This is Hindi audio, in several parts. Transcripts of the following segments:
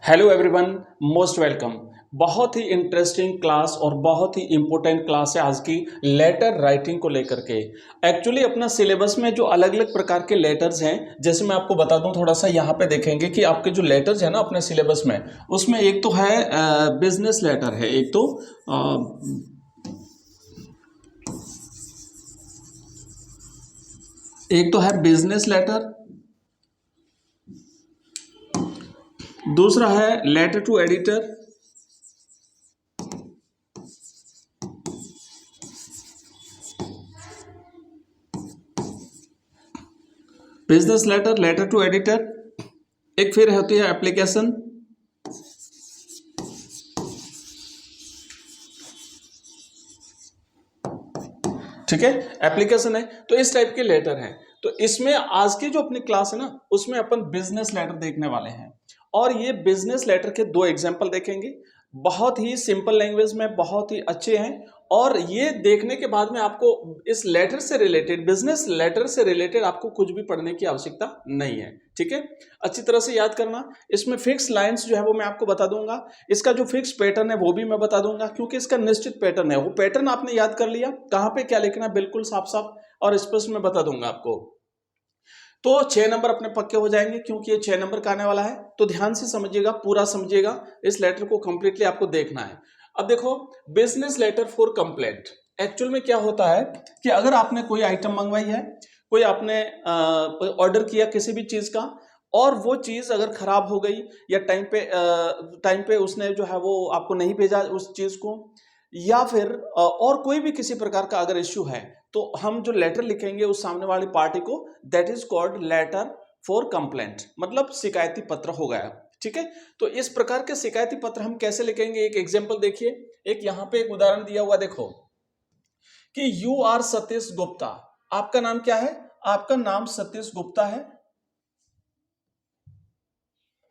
Hello everyone, most welcome. बहुत ही इंटरेस्टिंग क्लास और बहुत ही इम्पोर्टेंट क्लास है आज की लेटर राइटिंग को लेकर के। एक्चुअली अपना सिलेबस में जो अलग अलग प्रकार के लेटर्स हैं, जैसे मैं आपको बता दूं, थोड़ा सा यहाँ पे देखेंगे कि आपके जो लेटर्स हैं ना अपने सिलेबस में, उसमें एक तो है बिजनेस लेटर है, एक तो है बिजनेस लेटर, दूसरा है letter to editor, business letter, letter to editor. एक फिर होती है एप्लीकेशन, ठीक है, एप्लीकेशन है। तो इस टाइप के लेटर हैं। तो इसमें आज की जो अपनी क्लास है ना, उसमें अपन बिजनेस लेटर देखने वाले हैं। और ये बिजनेस लेटर के दो एग्जांपल देखेंगे, बहुत ही सिंपल लैंग्वेज में, बहुत ही अच्छे हैं। और ये देखने के बाद में आपको इस लेटर से रिलेटेड, बिजनेस लेटर से रिलेटेड आपको कुछ भी पढ़ने की आवश्यकता नहीं है, ठीक है। अच्छी तरह से याद करना। इसमें फिक्स लाइंस जो है वो मैं आपको बता दूंगा, इसका जो फिक्स पैटर्न है वो भी मैं बता दूंगा, क्योंकि इसका निश्चित पैटर्न है। वो पैटर्न आपने याद कर लिया, कहां पे क्या लिखना है बिल्कुल साफ साफ और स्पष्ट मैं बता दूंगा आपको। तो 6 नंबर अपने पक्के हो जाएंगे, क्योंकि ये 6 नंबर का आने वाला है। तो ध्यान से समझिएगा, पूरा समझिएगा, इस लेटर को कंप्लीटली आपको देखना है। अब देखो, business letter for complaint. Actual में क्या होता है कि अगर आपने कोई आइटम मंगवाई है, कोई आपने ऑर्डर किया किसी भी चीज का, और वो चीज अगर खराब हो गई या टाइम पे उसने जो है वो आपको नहीं भेजा उस चीज को, या फिर और कोई भी किसी प्रकार का अगर इश्यू है, तो हम जो लेटर लिखेंगे उस सामने वाली पार्टी को, that is called letter for complaint, मतलब शिकायती पत्र हो गया, ठीक है। तो इस प्रकार के शिकायती पत्र हम कैसे लिखेंगे, एक एग्जांपल देखिए। एक यहाँ पे एक उदाहरण दिया हुआ, देखो कि यू आर सतीश गुप्ता। आपका नाम क्या है? आपका नाम सतीश गुप्ता है।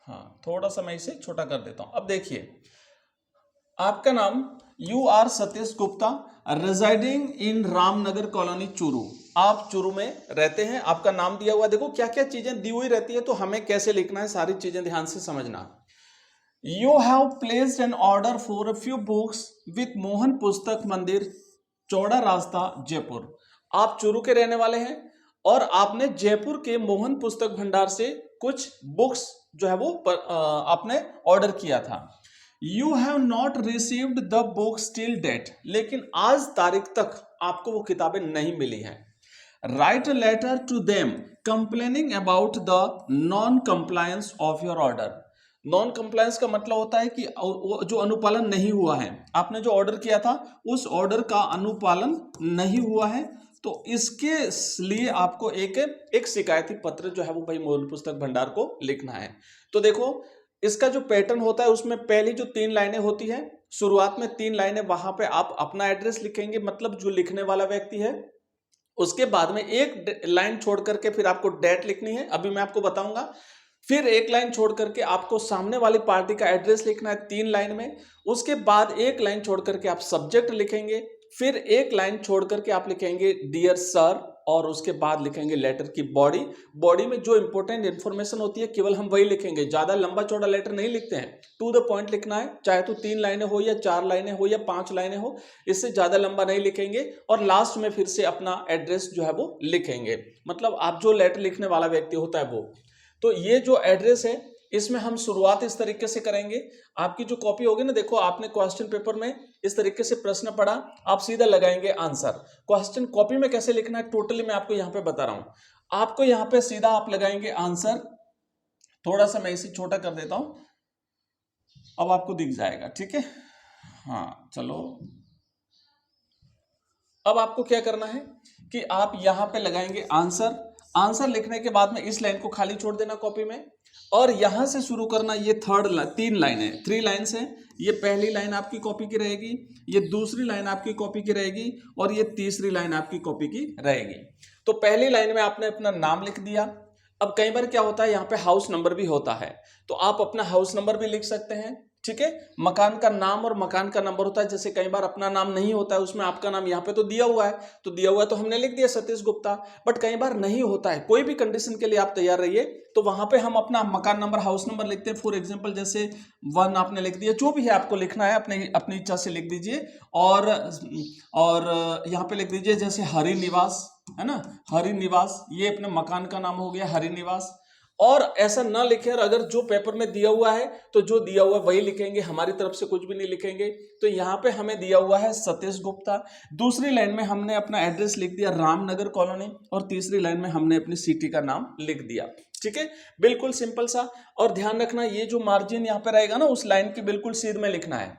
हाँ, थोड़ा सा मैं इसे छोटा कर देता हूं। अब देखिए, आपका नाम you are Satish Gupta, residing in Ramnagar colony Churu. आप चूरू में रहते हैं, आपका नाम दिया हुआ। देखो क्या क्या चीजें दी हुई रहती है, तो हमें कैसे लिखना है सारी चीजें ध्यान से समझना। You have placed an order for a few books with Mohan Pustak Mandir, चौड़ा रास्ता, जयपुर। आप चूरू के रहने वाले हैं और आपने जयपुर के मोहन पुस्तक भंडार से कुछ बुक्स जो है वो आपने ऑर्डर किया था। You have not received the books till date, लेकिन आज तारीख तक आपको वो किताबें नहीं मिली हैं। Write a letter to them complaining about the non compliance of your order. Non compliance का मतलब होता है कि जो अनुपालन नहीं हुआ है, आपने जो ऑर्डर किया था उस ऑर्डर का अनुपालन नहीं हुआ है, तो इसके लिए आपको एक शिकायती पत्र जो है वो भाई मोहन पुस्तक भंडार को लिखना है। तो देखो, इसका जो पैटर्न होता है, उसमें पहली जो 3 लाइनें होती है, शुरुआत में 3 लाइनें, वहां पे आप अपना एड्रेस लिखेंगे, मतलब जो लिखने वाला व्यक्ति है। उसके बाद में एक लाइन छोड़ करके फिर आपको डेट लिखनी है, अभी मैं आपको बताऊंगा। फिर एक लाइन छोड़ करके आपको सामने वाली पार्टी का एड्रेस लिखना है 3 लाइन में। उसके बाद एक लाइन छोड़ करके आप सब्जेक्ट लिखेंगे, फिर एक लाइन छोड़ करके आप लिखेंगे डियर सर, और उसके बाद लिखेंगे लेटर की बॉडी। बॉडी में जो इंपॉर्टेंट इंफॉर्मेशन होती है केवल हम वही लिखेंगे, ज्यादा लंबा चौड़ा लेटर नहीं लिखते हैं, टू द पॉइंट लिखना है, चाहे तो 3 लाइनें हो या 4 लाइनें हो या 5 लाइनें हो, इससे ज्यादा लंबा नहीं लिखेंगे। और लास्ट में फिर से अपना एड्रेस जो है वो लिखेंगे, मतलब आप जो लेटर लिखने वाला व्यक्ति होता है वो। तो ये जो एड्रेस है, इसमें हम शुरुआत इस तरीके से करेंगे। आपकी जो कॉपी होगी ना, देखो आपने क्वेश्चन पेपर में इस तरीके से प्रश्न पढ़ा, आप सीधा लगाएंगे आंसर। क्वेश्चन कॉपी में कैसे लिखना है टोटली मैं आपको यहाँ पे बता रहा हूं। आपको यहाँ पे सीधा आप लगाएंगे आंसर। थोड़ा सा मैं इसे छोटा कर देता हूं, अब आपको दिख जाएगा, ठीक है। हाँ चलो, अब आपको क्या करना है कि आप यहाँ पे लगाएंगे आंसर। आंसर लिखने के बाद में इस लाइन को खाली छोड़ देना कॉपी में, और यहां से शुरू करना। ये 3 लाइन है, 3 लाइन्स है। ये पहली लाइन आपकी कॉपी की रहेगी, ये दूसरी लाइन आपकी कॉपी की रहेगी, और ये तीसरी लाइन आपकी कॉपी की रहेगी। तो पहली लाइन में आपने अपना नाम लिख दिया, अब कई बार क्या होता है, यहाँ पे हाउस नंबर भी होता है, तो आप अपना हाउस नंबर भी लिख सकते हैं, ठीक है। मकान का नाम और मकान का नंबर होता है, जैसे कई बार अपना नाम नहीं होता है, उसमें आपका नाम यहाँ पे तो दिया हुआ है, तो दिया हुआ है तो हमने लिख दिया सतीश गुप्ता, बट कई बार नहीं होता है, कोई भी कंडीशन के लिए आप तैयार रहिए, तो वहां पे हम अपना मकान नंबर हाउस नंबर लिखते हैं। फॉर एग्जांपल जैसे 1 आपने लिख दिया, जो भी है आपको लिखना है अपनी इच्छा से लिख दीजिए, और यहाँ पे लिख दीजिए जैसे हरि निवास, है ना, हरि निवास, ये अपने मकान का नाम हो गया हरि निवास। और ऐसा ना लिखें, और अगर जो पेपर में दिया हुआ है तो जो दिया हुआ है वही लिखेंगे, हमारी तरफ से कुछ भी नहीं लिखेंगे। तो यहाँ पे हमें दिया हुआ है सतीश गुप्ता, दूसरी लाइन में हमने अपना एड्रेस लिख दिया रामनगर कॉलोनी, और तीसरी लाइन में हमने अपनी सिटी का नाम लिख दिया, ठीक है, बिल्कुल सिंपल सा। और ध्यान रखना ये जो मार्जिन यहाँ पे रहेगा ना, उस लाइन की बिल्कुल सीध में लिखना है।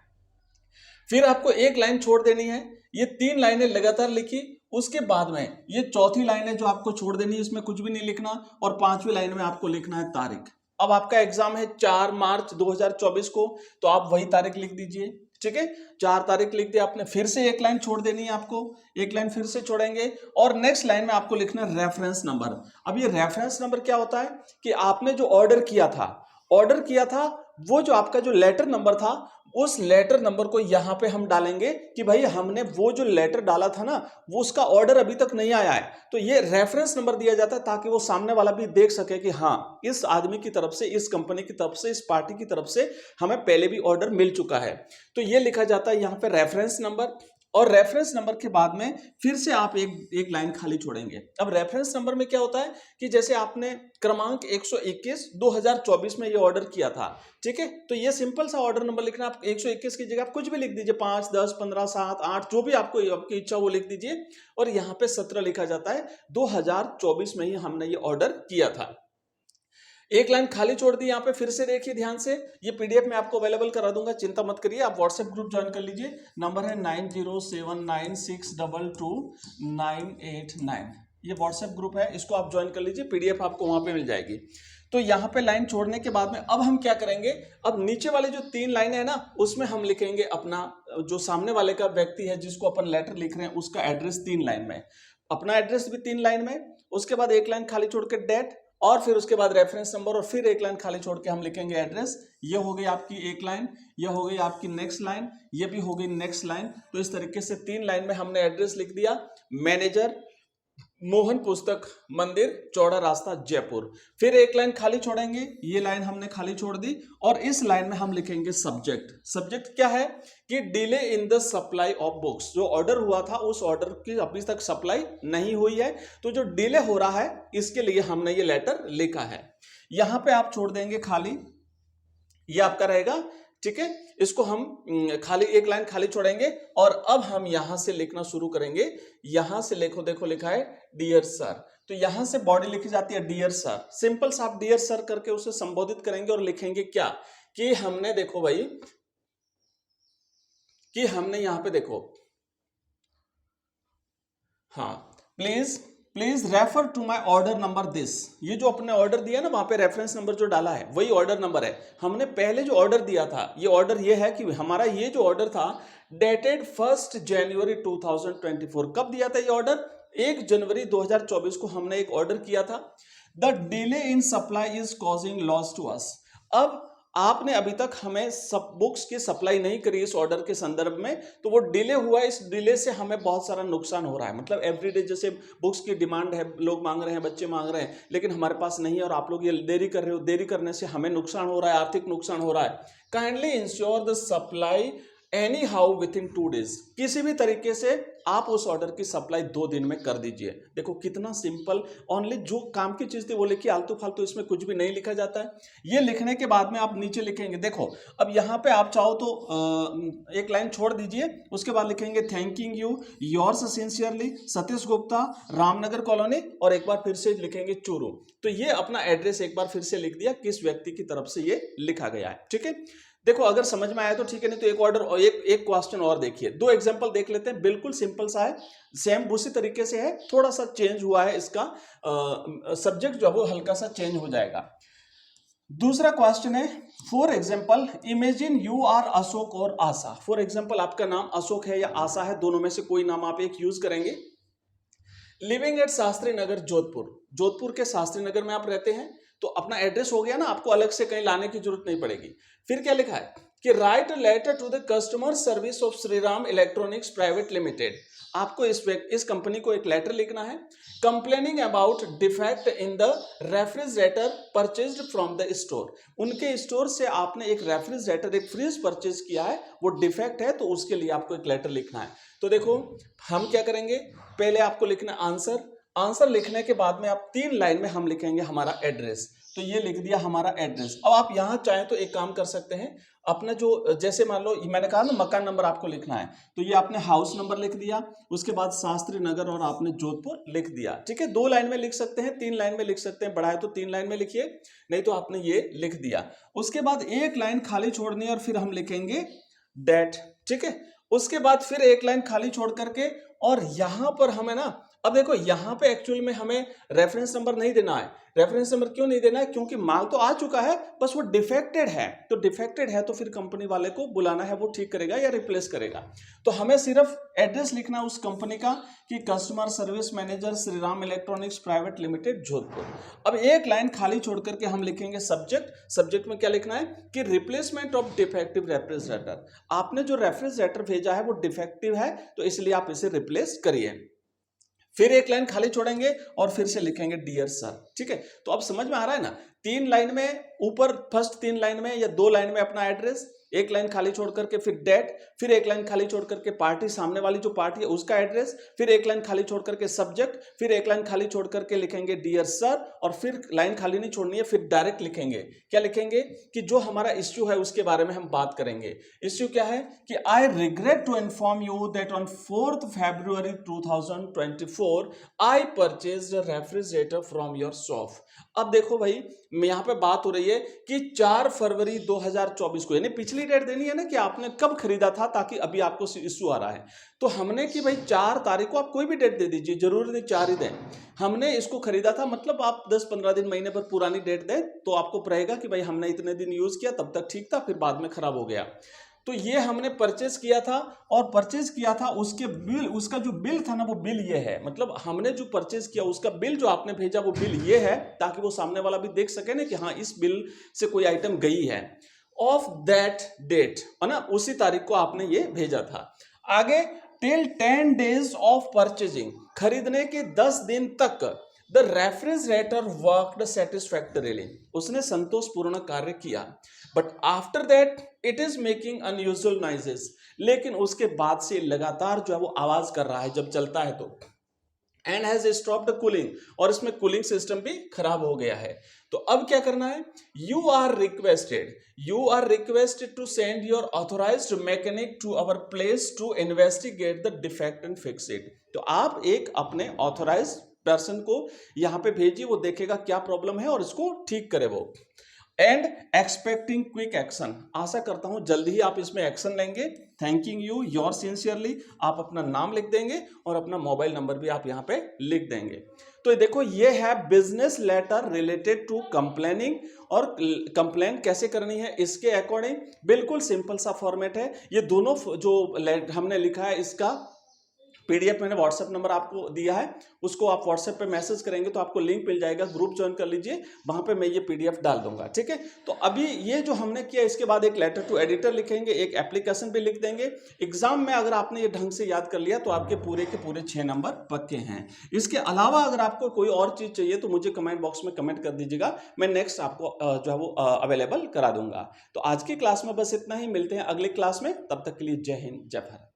फिर आपको एक लाइन छोड़ देनी है, ये 3 लाइनें लगातार लिखी, उसके बाद में ये चौथी लाइन है जो आपको छोड़ देनी है, इसमें कुछ भी नहीं लिखना, और 5वीं लाइन में आपको लिखना है तारीख। अब आपका एग्जाम है 4 मार्च 2024 को, तो आप वही तारीख लिख दीजिए, ठीक है, 4 तारीख लिख दिया आपने। फिर से एक लाइन छोड़ देनी है आपको, एक लाइन फिर से छोड़ेंगे, और नेक्स्ट लाइन में आपको लिखना है रेफरेंस नंबर। अब ये रेफरेंस नंबर क्या होता है कि आपने जो ऑर्डर किया था, वो जो आपका जो लेटर नंबर था, उस लेटर नंबर को यहां पे हम डालेंगे कि भाई हमने वो जो लेटर डाला था ना, वो उसका ऑर्डर अभी तक नहीं आया है, तो ये रेफरेंस नंबर दिया जाता है ताकि वो सामने वाला भी देख सके कि हाँ, इस आदमी की तरफ से, इस कंपनी की तरफ से, इस पार्टी की तरफ से हमें पहले भी ऑर्डर मिल चुका है। तो ये लिखा जाता है यहाँ पे रेफरेंस नंबर, और रेफरेंस नंबर के बाद में फिर से आप एक लाइन खाली छोड़ेंगे। अब रेफरेंस नंबर में क्या होता है कि जैसे आपने क्रमांक 121 2024 में ये ऑर्डर किया था, ठीक है, तो ये सिंपल सा ऑर्डर नंबर लिखना। आप 121 की जगह आप कुछ भी लिख दीजिए, 5, 10, 15, 7, 8, जो भी आपको आपकी इच्छा वो लिख दीजिए, और यहाँ पे 17 लिखा जाता है, 2024 में ही हमने ये ऑर्डर किया था। एक लाइन खाली छोड़ दी यहाँ पे, फिर से देखिए ध्यान से, ये पीडीएफ में आपको अवेलेबल करा दूंगा, चिंता मत करिए। आप व्हाट्सएप ग्रुप ज्वाइन कर लीजिए, नंबर है 9079622989, ये व्हाट्सएप ग्रुप है, इसको आप ज्वाइन कर लीजिए, पीडीएफ आपको वहां पे मिल जाएगी। तो यहाँ पे लाइन छोड़ने के बाद में अब हम क्या करेंगे, अब नीचे वाले जो 3 लाइनें है ना, उसमें हम लिखेंगे अपना जो सामने वाले का व्यक्ति है जिसको अपन लेटर लिख रहे हैं, उसका एड्रेस 3 लाइन में, अपना एड्रेस भी 3 लाइन में, उसके बाद एक लाइन खाली छोड़ के डेट, और फिर उसके बाद रेफरेंस नंबर, और फिर एक लाइन खाली छोड़ के हम लिखेंगे एड्रेस। ये हो गई आपकी एक लाइन, ये हो गई आपकी नेक्स्ट लाइन, ये भी हो गई नेक्स्ट लाइन। तो इस तरीके से 3 लाइन में हमने एड्रेस लिख दिया, मैनेजर मोहन पुस्तक मंदिर, चौड़ा रास्ता, जयपुर। फिर एक लाइन खाली छोड़ेंगे, ये लाइन हमने खाली छोड़ दी, और इस लाइन में हम लिखेंगे सब्जेक्ट। सब्जेक्ट क्या है कि delay in the supply of books, जो ऑर्डर हुआ था उस ऑर्डर की अभी तक सप्लाई नहीं हुई है, तो जो डिले हो रहा है इसके लिए हमने ये लेटर लिखा है। यहां पे आप छोड़ देंगे खाली, ये आपका रहेगा, ठीक है, इसको हम खाली एक लाइन खाली छोड़ेंगे, और अब हम यहां से लिखना शुरू करेंगे। यहां से देखो लिखा है डियर सर, तो यहां से बॉडी लिखी जाती है डियर सर, सिंपल सा आप डियर सर करके उसे संबोधित करेंगे, और लिखेंगे क्या कि हमने देखो भाई, कि हमने यहां पे देखो, हाँ, please refer to my order number this, ये जो अपने ऑर्डर दिया ना, वहां पे रेफरेंस नंबर जो डाला है वही ऑर्डर नंबर है। हमने पहले जो ऑर्डर दिया था, ये ऑर्डर ये है कि हमारा ये जो ऑर्डर था डेटेड 1 जनवरी 2024, कब दिया था ये ऑर्डर, 1 जनवरी 2024 को हमने एक ऑर्डर किया था। The delay in supply is causing loss to us, अब आपने अभी तक हमें सब बुक्स की सप्लाई नहीं करी इस ऑर्डर के संदर्भ में, तो वो डिले हुआ है, इस डिले से हमें बहुत सारा नुकसान हो रहा है। मतलब एवरीडे जैसे बुक्स की डिमांड है, लोग मांग रहे हैं, बच्चे मांग रहे हैं, लेकिन हमारे पास नहीं है, और आप लोग ये देरी कर रहे हो, देरी करने से हमें नुकसान हो रहा है, आर्थिक नुकसान हो रहा है। Kindly ensure the supply any how with in 2 days, किसी भी तरीके से आप उस ऑर्डर की सप्लाई 2 दिन में कर दीजिए। देखो कितना सिंपल, ओनली जो काम की चीज थी वो लिखी, आलतू फालतू इसमें कुछ भी नहीं लिखा जाता है। ये लिखने के बाद में आप नीचे लिखेंगे, देखो अब यहाँ पे आप चाहो तो एक लाइन छोड़ दीजिए, उसके बाद लिखेंगे thanking you yours sincerely Satish Gupta, Ramnagar colony, और एक बार फिर से लिखेंगे चूरू। तो ये अपना एड्रेस एक बार फिर से लिख दिया, किस व्यक्ति की तरफ से ये लिखा गया है, ठीक है। देखो अगर समझ में आया तो ठीक है, नहीं तो एक ऑर्डर और एक क्वेश्चन और देखिए, 2 एग्जांपल देख लेते हैं, बिल्कुल सिंपल सा है, सेम उसी तरीके से है, थोड़ा सा चेंज हुआ है, इसका सब्जेक्ट जो है वो हल्का सा चेंज हो जाएगा। दूसरा क्वेश्चन है, for example imagine you are Ashok और आशा। फॉर एग्जाम्पल आपका नाम अशोक है या आशा है, दोनों में से कोई नाम आप एक यूज करेंगे। लिविंग एट शास्त्री नगर जोधपुर, जोधपुर के शास्त्री नगर में आप रहते हैं, तो अपना एड्रेस हो गया ना, आपको अलग से कहीं लाने की जरूरत नहीं पड़ेगी। फिर क्या लिखा है कि write a letter to the customer service of Shriram Electronics Private Limited. आपको इस कंपनी को एक लेटर लिखना है complaining about defect in the refrigerator purchased from the store. उनके स्टोर से आपने एक रेफ्रिजरेटर, एक फ्रिज परचेज किया है, वो डिफेक्ट है, तो उसके लिए आपको एक लेटर लिखना है। तो देखो हम क्या करेंगे, पहले आपको लिखना आंसर, आंसर लिखने के बाद में आप 3 लाइन में हम लिखेंगे हमारा एड्रेस। तो ये लिख दिया हमारा एड्रेस। अब आप यहां चाहें तो एक काम कर सकते हैं, अपना जो जैसे मान लो मैंने कहा ना मकान नंबर आपको लिखना है, तो ये आपने हाउस नंबर लिख दिया, उसके बाद शास्त्री नगर और आपने जोधपुर लिख दिया। ठीक है, 2 लाइन में लिख सकते हैं, 3 लाइन में लिख सकते हैं, बड़ा है तो 3 लाइन में लिखिए, नहीं तो आपने ये लिख दिया। उसके बाद 1 लाइन खाली छोड़नी है और फिर हम लिखेंगे डेट। ठीक है, उसके बाद फिर 1 लाइन खाली छोड़ करके, और यहां पर हमें ना, अब देखो यहां पे एक्चुअल में हमें रेफरेंस नंबर नहीं देना है। रेफरेंस नंबर क्यों नहीं देना है, क्योंकि माल तो आ चुका है, बस वो डिफेक्टेड है। तो डिफेक्टेड है तो फिर कंपनी वाले को बुलाना है, वो ठीक करेगा या रिप्लेस करेगा। तो हमें सिर्फ एड्रेस लिखना उस कंपनी का कि customer service manager Shriram Electronics Private limited Jodhpur. अब 1 लाइन खाली छोड़ करके हम लिखेंगे सब्जेक्ट। सब्जेक्ट में क्या लिखना है कि रिप्लेसमेंट ऑफ डिफेक्टिव रेफ्रिजरेटर। आपने जो रेफ्रिजरेटर भेजा है वो डिफेक्टिव है, तो इसलिए आप इसे रिप्लेस करिए। फिर 1 लाइन खाली छोड़ेंगे और फिर से लिखेंगे डियर सर। ठीक है, तो अब समझ में आ रहा है ना, 3 लाइन में ऊपर, फर्स्ट 3 लाइन में या 2 लाइन में अपना एड्रेस, 1 लाइन खाली छोड़ करके फिर डेट, फिर 1 लाइन खाली छोड़ करके पार्टी, सामने वाली जो पार्टी है उसका एड्रेस, फिर 1 लाइन खाली छोड़ करके सब्जेक्ट, फिर 1 लाइन खाली छोड़ करके लिखेंगे डियर सर, और फिर लाइन खाली नहीं छोड़नी है, फिर डायरेक्ट लिखेंगे। क्या लिखेंगे कि जो हमारा इश्यू है उसके बारे में हम बात करेंगे। इश्यू क्या है कि I regret to inform you that on 4th February 2024 I purchased a refrigerator from your shop. अब देखो भाई, यहाँ पे बात हो रही है कि 4 फरवरी 2024 को, यानी पिछली डेट देनी है ना कि आपने कब खरीदा था, ताकि अभी आपको इश्यू आ रहा है। तो हमने कि भाई 4 तारीख को, आप कोई भी डेट दे दीजिए, जरूरी नहीं 4 ही दें। हमने इसको खरीदा था, मतलब आप 10-15 दिन, महीने पर पुरानी डेट दें तो आपको रहेगा कि भाई हमने इतने दिन यूज किया, तब तक ठीक था, फिर बाद में खराब हो गया। तो ये हमने परचेज किया था, और परचेज किया था उसके बिल, उसका जो बिल था ना वो बिल ये है, मतलब हमने जो परचेज किया उसका बिल जो आपने भेजा वो बिल ये है, ताकि वो सामने वाला भी देख सके ना कि हाँ इस बिल से कोई आइटम गई है। ऑफ दैट डेट, है ना, उसी तारीख को आपने ये भेजा था। आगे टिल 10 days ऑफ परचेजिंग, खरीदने के 10 दिन तक द रेफ्रिजरेटर वर्कड सेटिस्फैक्टरीली, उसने संतोषपूर्ण कार्य किया। But after that it is making unusual noises, लेकिन उसके बाद से लगातार जो है वो आवाज कर रहा है जब चलता है तो। एंड हैज स्टॉप्ड कूलिंग, और इसमें कूलिंग सिस्टम भी खराब हो गया है। तो अब क्या करना है, you are requested to send your authorised mechanic to our place to investigate the defect and fix it. तो आप एक अपने ऑथोराइज्ड पर्सन को यहां पे भेजिए, वो देखेगा क्या प्रॉब्लम है और इसको ठीक करे वो। एंड एक्सपेक्टिंग क्विक एक्शन, आशा करता हूं जल्दी ही आप इसमें एक्शन लेंगे। थैंकिंग यू योर सिंसियरली, आप अपना नाम लिख देंगे और अपना मोबाइल नंबर भी आप यहां पे लिख देंगे। तो देखो ये है business letter related to complaining, और कंप्लेन कैसे करनी है इसके अकॉर्डिंग बिल्कुल सिंपल सा फॉर्मेट है। ये दोनों जो हमने लिखा है इसका पीडीएफ मैंने व्हाट्सएप नंबर आपको दिया है, उसको आप व्हाट्सएप पे मैसेज करेंगे तो आपको लिंक मिल जाएगा, ग्रुप ज्वाइन कर लीजिए, वहां पे मैं ये पीडीएफ डाल दूंगा। ठीक है, तो अभी ये जो हमने किया, इसके बाद एक लेटर टू एडिटर लिखेंगे, एक एप्लीकेशन भी लिख देंगे। एग्जाम में अगर आपने ये ढंग से याद कर लिया तो आपके पूरे के पूरे 6 नंबर पक्के हैं। इसके अलावा अगर आपको कोई और चीज चाहिए तो मुझे कमेंट बॉक्स में कमेंट कर दीजिएगा, मैं नेक्स्ट आपको जो है वो अवेलेबल करा दूंगा। तो आज की क्लास में बस इतना ही, मिलते हैं अगली क्लास में, तब तक के लिए जय हिंद जय भारत।